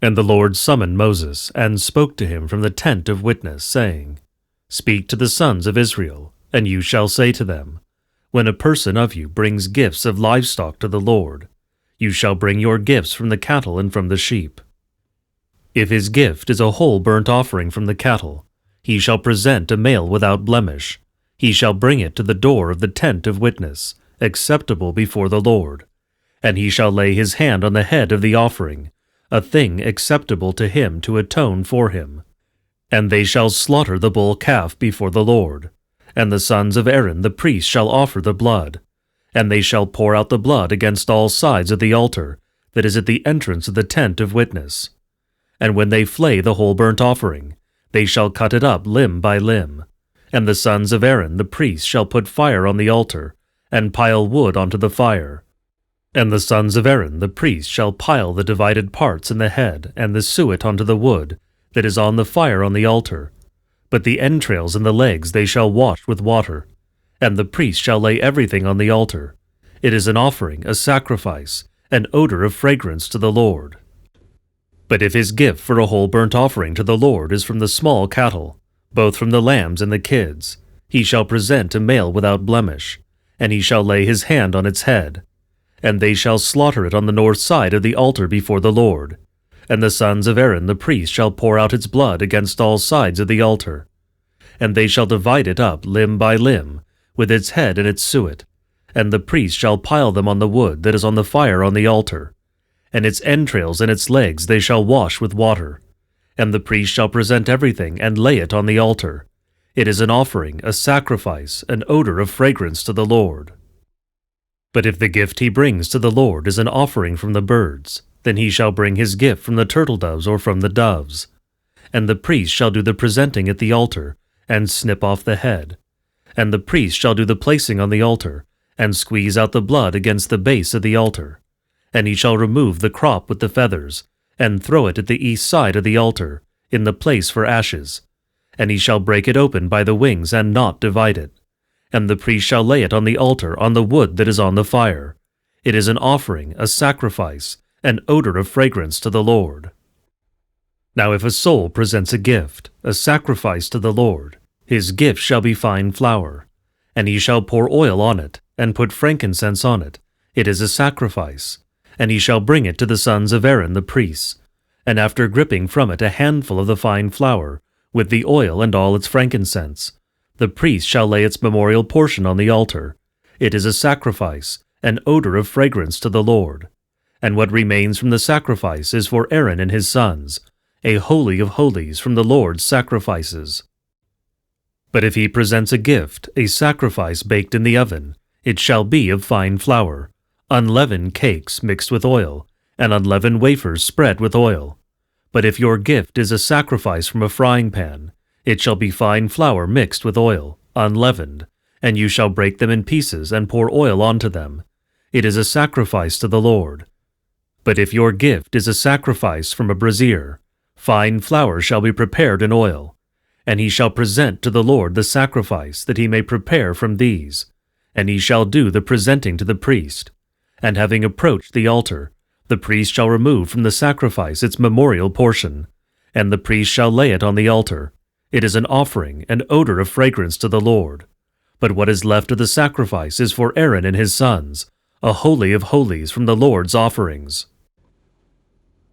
And the Lord summoned Moses, and spoke to him from the tent of witness, saying, Speak to the sons of Israel, and you shall say to them, When a person of you brings gifts of livestock to the Lord, you shall bring your gifts from the cattle and from the sheep. If his gift is a whole burnt offering from the cattle, he shall present a male without blemish. He shall bring it to the door of the tent of witness, acceptable before the Lord. And he shall lay his hand on the head of the offering, a thing acceptable to him to atone for him. And they shall slaughter the bull calf before the Lord. And the sons of Aaron the priest shall offer the blood. And they shall pour out the blood against all sides of the altar that is at the entrance of the tent of witness. And when they flay the whole burnt offering, they shall cut it up limb by limb. And the sons of Aaron the priest shall put fire on the altar, and pile wood onto the fire. And the sons of Aaron the priest shall pile the divided parts and the head and the suet onto the wood that is on the fire on the altar. But the entrails and the legs they shall wash with water. And the priest shall lay everything on the altar. It is an offering, a sacrifice, an odor of fragrance to the Lord. But if his gift for a whole burnt offering to the Lord is from the small cattle, both from the lambs and the kids, he shall present a male without blemish, and he shall lay his hand on its head. And they shall slaughter it on the north side of the altar before the Lord. And the sons of Aaron the priest shall pour out its blood against all sides of the altar. And they shall divide it up limb by limb, with its head and its suet. And the priest shall pile them on the wood that is on the fire on the altar. And its entrails and its legs they shall wash with water. And the priest shall present everything and lay it on the altar. It is an offering, a sacrifice, an odor of fragrance to the Lord. But if the gift he brings to the Lord is an offering from the birds, then he shall bring his gift from the turtle doves or from the doves. And the priest shall do the presenting at the altar, and snip off the head. And the priest shall do the placing on the altar, and squeeze out the blood against the base of the altar. And he shall remove the crop with the feathers, and throw it at the east side of the altar, in the place for ashes. And he shall break it open by the wings, and not divide it. And the priest shall lay it on the altar on the wood that is on the fire. It is an offering, a sacrifice, an odor of fragrance to the Lord. Now if a soul presents a gift, a sacrifice to the Lord, his gift shall be fine flour. And he shall pour oil on it, and put frankincense on it. It is a sacrifice. And he shall bring it to the sons of Aaron the priests. And after gripping from it a handful of the fine flour, with the oil and all its frankincense, the priest shall lay its memorial portion on the altar. It is a sacrifice, an odor of fragrance to the Lord. And what remains from the sacrifice is for Aaron and his sons, a holy of holies from the Lord's sacrifices. But if he presents a gift, a sacrifice baked in the oven, it shall be of fine flour, unleavened cakes mixed with oil, and unleavened wafers spread with oil. But if your gift is a sacrifice from a frying pan, it shall be fine flour mixed with oil, unleavened, and you shall break them in pieces and pour oil onto them. It is a sacrifice to the Lord. But if your gift is a sacrifice from a brazier, fine flour shall be prepared in oil, and he shall present to the Lord the sacrifice that he may prepare from these, and he shall do the presenting to the priest. And having approached the altar, the priest shall remove from the sacrifice its memorial portion, and the priest shall lay it on the altar. It is an offering, an odor of fragrance to the Lord. But what is left of the sacrifice is for Aaron and his sons, a holy of holies from the Lord's offerings.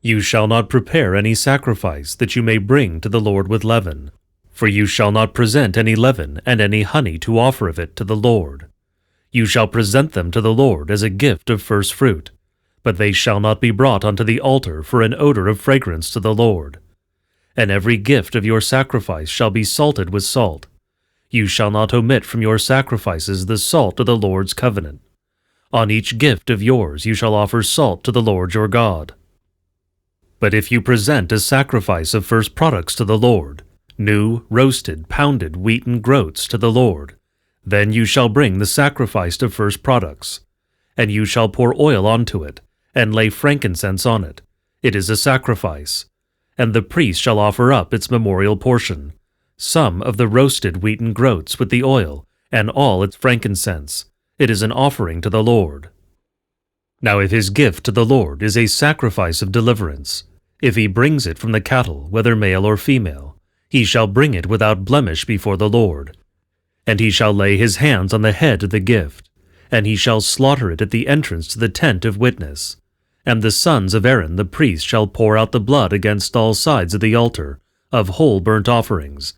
You shall not prepare any sacrifice that you may bring to the Lord with leaven, for you shall not present any leaven and any honey to offer of it to the Lord. You shall present them to the Lord as a gift of first fruit, but they shall not be brought unto the altar for an odor of fragrance to the Lord. And every gift of your sacrifice shall be salted with salt. You shall not omit from your sacrifices the salt of the Lord's covenant. On each gift of yours you shall offer salt to the Lord your God. But if you present a sacrifice of first products to the Lord, new, roasted, pounded wheaten groats to the Lord, then you shall bring the sacrifice of first products, and you shall pour oil onto it, and lay frankincense on it. It is a sacrifice. And the priest shall offer up its memorial portion, some of the roasted wheaten groats with the oil, and all its frankincense. It is an offering to the Lord. Now if his gift to the Lord is a sacrifice of deliverance, If he brings it from the cattle, whether male or female, he shall bring it without blemish before the Lord. And he shall lay his hands on the head of the gift, and he shall slaughter it at the entrance to the tent of witness. And the sons of Aaron the priest shall pour out the blood against all sides of the altar of whole burnt offerings.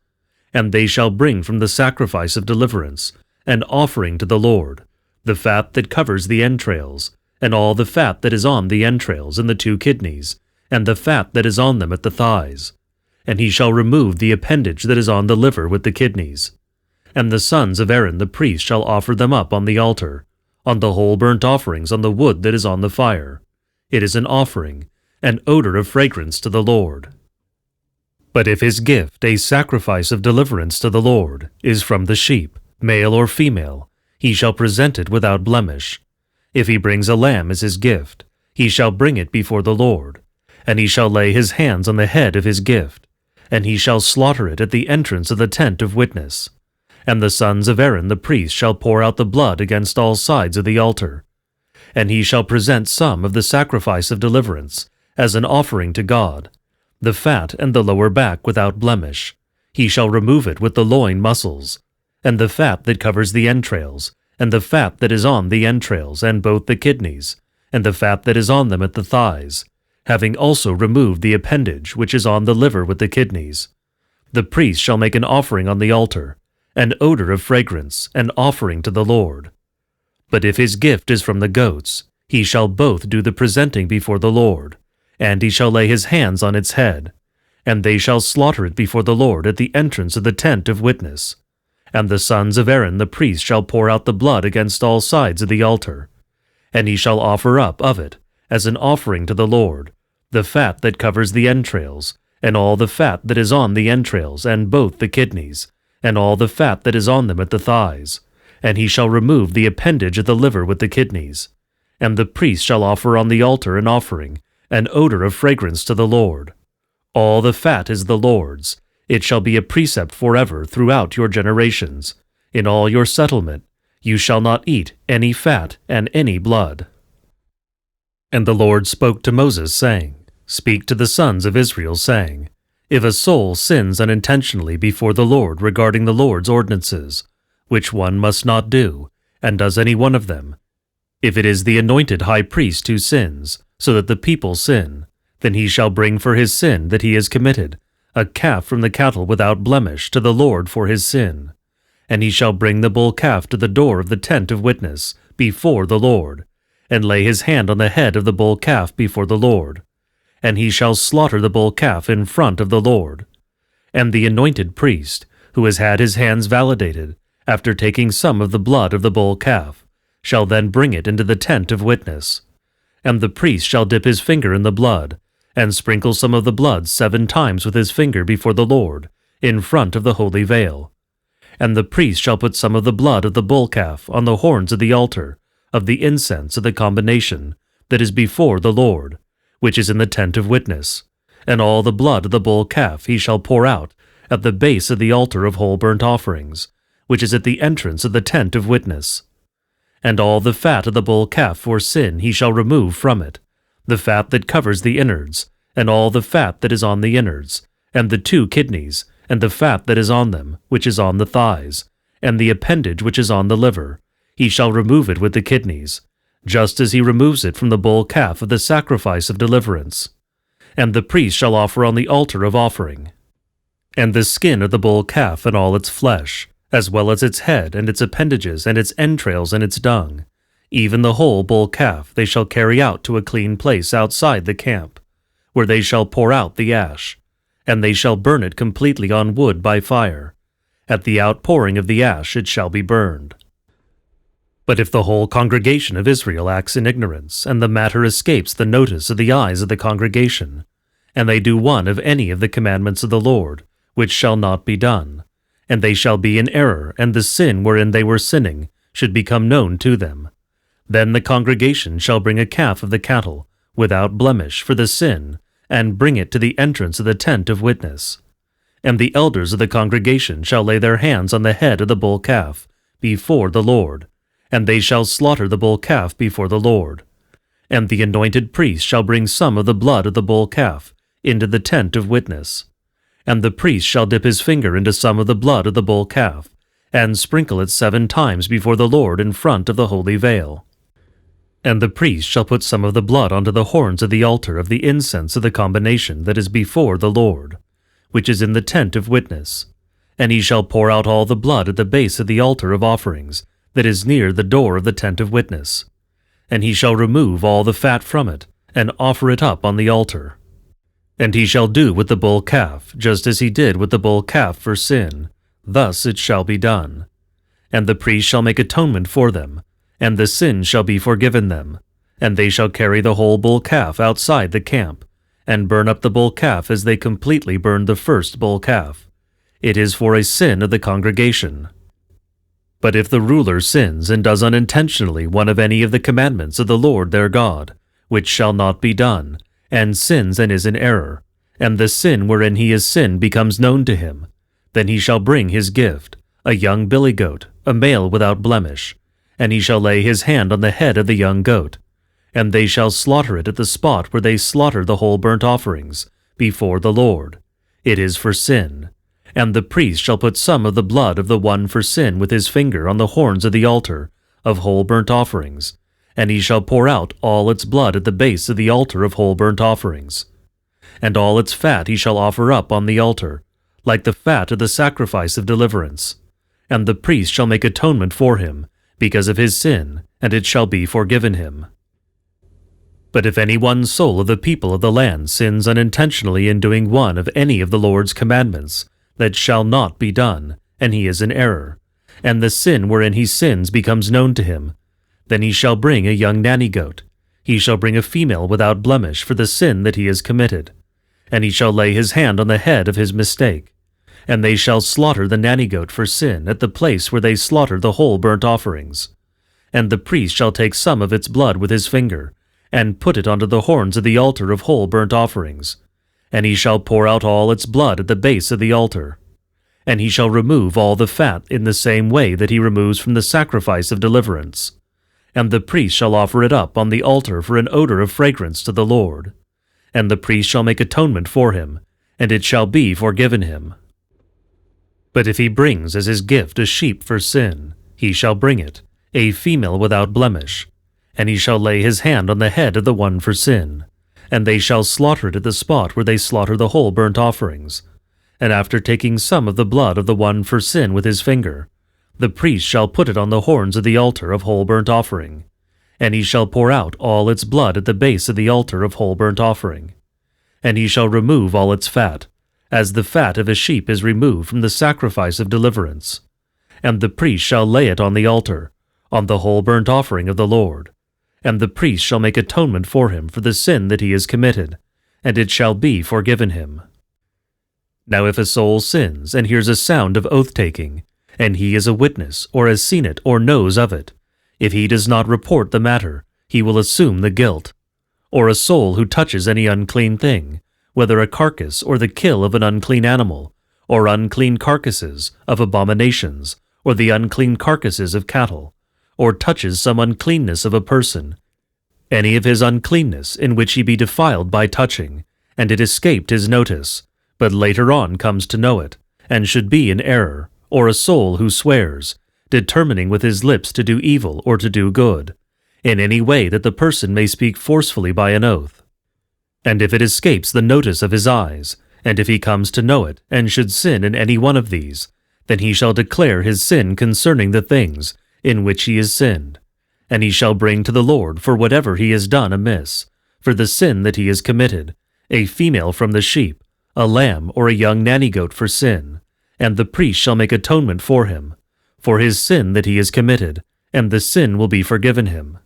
And they shall bring from the sacrifice of deliverance an offering to the Lord, the fat that covers the entrails, and all the fat that is on the entrails and the 2 kidneys, and the fat that is on them at the thighs. And he shall remove the appendage that is on the liver with the kidneys. And the sons of Aaron the priest shall offer them up on the altar, on the whole burnt offerings on the wood that is on the fire. It is an offering, an odor of fragrance to the Lord. But if his gift, a sacrifice of deliverance to the Lord, is from the sheep, male or female, he shall present it without blemish. If he brings a lamb as his gift, he shall bring it before the Lord, and he shall lay his hands on the head of his gift, and he shall slaughter it at the entrance of the tent of witness. And the sons of Aaron the priest shall pour out the blood against all sides of the altar. And he shall present some of the sacrifice of deliverance as an offering to God, the fat and the lower back without blemish. He shall remove it with the loin muscles, and the fat that covers the entrails, and the fat that is on the entrails and both the kidneys, and the fat that is on them at the thighs, having also removed the appendage which is on the liver with the kidneys. The priest shall make an offering on the altar, an odor of fragrance, an offering to the Lord. But if his gift is from the goats, he shall both do the presenting before the Lord, and he shall lay his hands on its head, and they shall slaughter it before the Lord at the entrance of the tent of witness. And the sons of Aaron the priest shall pour out the blood against all sides of the altar, and he shall offer up of it, as an offering to the Lord, the fat that covers the entrails, and all the fat that is on the entrails and both the kidneys, and all the fat that is on them at the thighs, and he shall remove the appendage of the liver with the kidneys. And the priest shall offer on the altar an offering, an odor of fragrance to the Lord. All the fat is the Lord's. It shall be a precept forever throughout your generations. In all your settlement you shall not eat any fat and any blood. And the Lord spoke to Moses, saying, Speak to the sons of Israel, saying, If a soul sins unintentionally before the Lord regarding the Lord's ordinances, which one must not do, and does any one of them, if it is the anointed high priest who sins, so that the people sin, then he shall bring for his sin that he has committed a calf from the cattle without blemish to the Lord for his sin. And he shall bring the bull calf to the door of the tent of witness before the Lord, and lay his hand on the head of the bull calf before the Lord. And he shall slaughter the bull calf in front of the Lord. And the anointed priest, who has had his hands validated, after taking some of the blood of the bull calf, shall then bring it into the tent of witness. And the priest shall dip his finger in the blood, and sprinkle some of the blood 7 times with his finger before the Lord, in front of the holy veil. And the priest shall put some of the blood of the bull calf on the horns of the altar, of the incense of the combination, that is before the Lord, which is in the tent of witness. And all the blood of the bull calf he shall pour out at the base of the altar of whole burnt offerings, which is at the entrance of the tent of witness. And all the fat of the bull calf for sin he shall remove from it, the fat that covers the innards, and all the fat that is on the innards, and the 2 kidneys, and the fat that is on them, which is on the thighs, and the appendage which is on the liver. He shall remove it with the kidneys, just as he removes it from the bull calf of the sacrifice of deliverance. And the priest shall offer on the altar of offering. And the skin of the bull calf and all its flesh, as well as its head and its appendages and its entrails and its dung, even the whole bull calf they shall carry out to a clean place outside the camp, where they shall pour out the ash, and they shall burn it completely on wood by fire. At the outpouring of the ash it shall be burned. But if the whole congregation of Israel acts in ignorance, and the matter escapes the notice of the eyes of the congregation, and they do one of any of the commandments of the Lord, which shall not be done, and they shall be in error, and the sin wherein they were sinning should become known to them, then the congregation shall bring a calf of the cattle, without blemish, for the sin, and bring it to the entrance of the tent of witness. And the elders of the congregation shall lay their hands on the head of the bull calf before the Lord, and they shall slaughter the bull calf before the Lord. And the anointed priest shall bring some of the blood of the bull calf into the tent of witness. And the priest shall dip his finger into some of the blood of the bull calf, and sprinkle it 7 times before the Lord in front of the holy veil. And the priest shall put some of the blood onto the horns of the altar of the incense of the combination that is before the Lord, which is in the tent of witness. And he shall pour out all the blood at the base of the altar of offerings that is near the door of the tent of witness. And he shall remove all the fat from it, and offer it up on the altar. And he shall do with the bull calf, just as he did with the bull calf for sin. Thus it shall be done. And the priest shall make atonement for them, and the sin shall be forgiven them. And they shall carry the whole bull calf outside the camp, and burn up the bull calf as they completely burned the first bull calf. It is for a sin of the congregation. But if the ruler sins and does unintentionally one of any of the commandments of the Lord their God, which shall not be done, and sins and is in error, and the sin wherein he has sinned becomes known to him, then he shall bring his gift, a young billy goat, a male without blemish, and he shall lay his hand on the head of the young goat, and they shall slaughter it at the spot where they slaughter the whole burnt offerings, before the Lord. It is for sin. And the priest shall put some of the blood of the one for sin with his finger on the horns of the altar of whole burnt offerings, and he shall pour out all its blood at the base of the altar of whole burnt offerings. And all its fat he shall offer up on the altar, like the fat of the sacrifice of deliverance. And the priest shall make atonement for him, because of his sin, and it shall be forgiven him. But if any one soul of the people of the land sins unintentionally in doing one of any of the Lord's commandments, that shall not be done, and he is in error, and the sin wherein he sins becomes known to him, then he shall bring a young nanny goat. He shall bring a female without blemish for the sin that he has committed, and he shall lay his hand on the head of his mistake. And they shall slaughter the nanny goat for sin at the place where they slaughter the whole burnt offerings. And the priest shall take some of its blood with his finger, and put it onto the horns of the altar of whole burnt offerings. And he shall pour out all its blood at the base of the altar. And he shall remove all the fat in the same way that he removes from the sacrifice of deliverance. And the priest shall offer it up on the altar for an odor of fragrance to the Lord. And the priest shall make atonement for him, and it shall be forgiven him. But if he brings as his gift a sheep for sin, he shall bring it, a female without blemish. And he shall lay his hand on the head of the one for sin, and they shall slaughter it at the spot where they slaughter the whole burnt offerings. And after taking some of the blood of the one for sin with his finger, the priest shall put it on the horns of the altar of whole burnt offering, and he shall pour out all its blood at the base of the altar of whole burnt offering. And he shall remove all its fat, as the fat of a sheep is removed from the sacrifice of deliverance. And the priest shall lay it on the altar, on the whole burnt offering of the Lord. And the priest shall make atonement for him for the sin that he has committed, and it shall be forgiven him. Now if a soul sins and hears a sound of oath-taking, and he is a witness, or has seen it, or knows of it, if he does not report the matter, he will assume the guilt. Or a soul who touches any unclean thing, whether a carcass or the kill of an unclean animal, or unclean carcasses of abominations, or the unclean carcasses of cattle, or touches some uncleanness of a person, any of his uncleanness in which he be defiled by touching, and it escaped his notice, but later on comes to know it, and should be in error, or a soul who swears, determining with his lips to do evil or to do good, in any way that the person may speak forcefully by an oath. And if it escapes the notice of his eyes, and if he comes to know it, and should sin in any one of these, then he shall declare his sin concerning the things in which he has sinned, and he shall bring to the Lord for whatever he has done amiss, for the sin that he has committed, a female from the sheep, a lamb or a young nanny goat for sin, and the priest shall make atonement for him, for his sin that he has committed, and the sin will be forgiven him.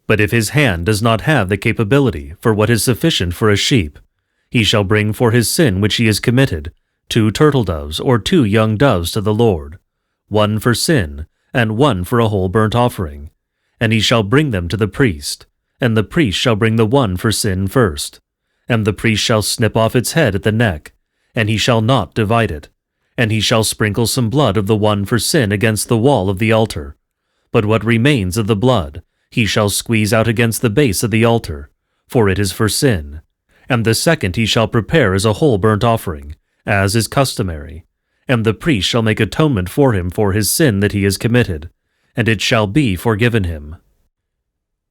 But if his hand does not have the capability for what is sufficient for a sheep, he shall bring for his sin which he has committed 2 turtle doves or 2 young doves to the Lord, 1 for sin, and 1 for a whole burnt offering, and he shall bring them to the priest, and the priest shall bring the one for sin first, and the priest shall snip off its head at the neck, and he shall not divide it, and he shall sprinkle some blood of the one for sin against the wall of the altar, but what remains of the blood he shall squeeze out against the base of the altar, for it is for sin, And the second he shall prepare as a whole burnt offering, as is customary. And the priest shall make atonement for him for his sin that he has committed, and it shall be forgiven him.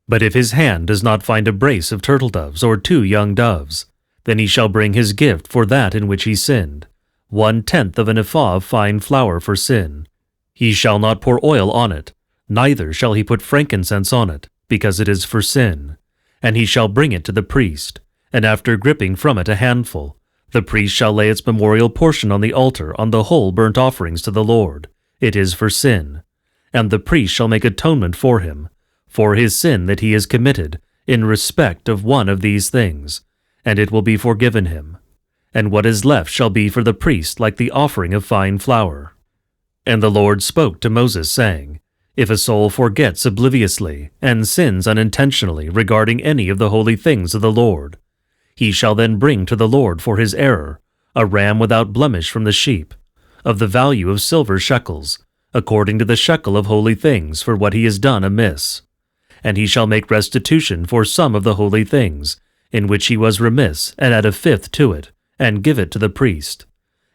But if his hand does not find a brace of turtle-doves or 2 young doves, then he shall bring his gift for that in which he sinned, 1/10 of an ephah of fine flour for sin. He shall not pour oil on it, neither shall he put frankincense on it, because it is for sin. And he shall bring it to the priest, and after gripping from it a handful, the priest shall lay its memorial portion on the altar on the whole burnt offerings to the Lord. It is for sin. And the priest shall make atonement for him, for his sin that he has committed, in respect of one of these things, and it will be forgiven him. And what is left shall be for the priest like the offering of fine flour. And the Lord spoke to Moses, saying, If a soul forgets obliviously, and sins unintentionally regarding any of the holy things of the Lord, he shall then bring to the Lord for his error a ram without blemish from the sheep, of the value of silver shekels, according to the shekel of holy things for what he has done amiss. And he shall make restitution for some of the holy things, in which he was remiss, and add 1/5 to it, and give it to the priest.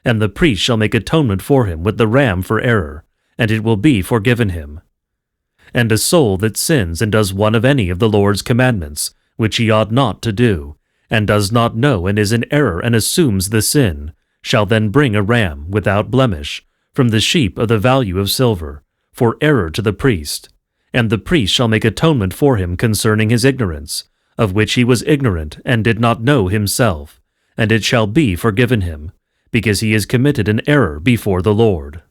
And the priest shall make atonement for him with the ram for error, and it will be forgiven him. And a soul that sins and does one of any of the Lord's commandments, which he ought not to do, and does not know and is in error and assumes the sin, shall then bring a ram without blemish from the sheep of the value of silver, for error to the priest. And the priest shall make atonement for him concerning his ignorance, of which he was ignorant and did not know himself, and it shall be forgiven him, because he has committed an error before the Lord.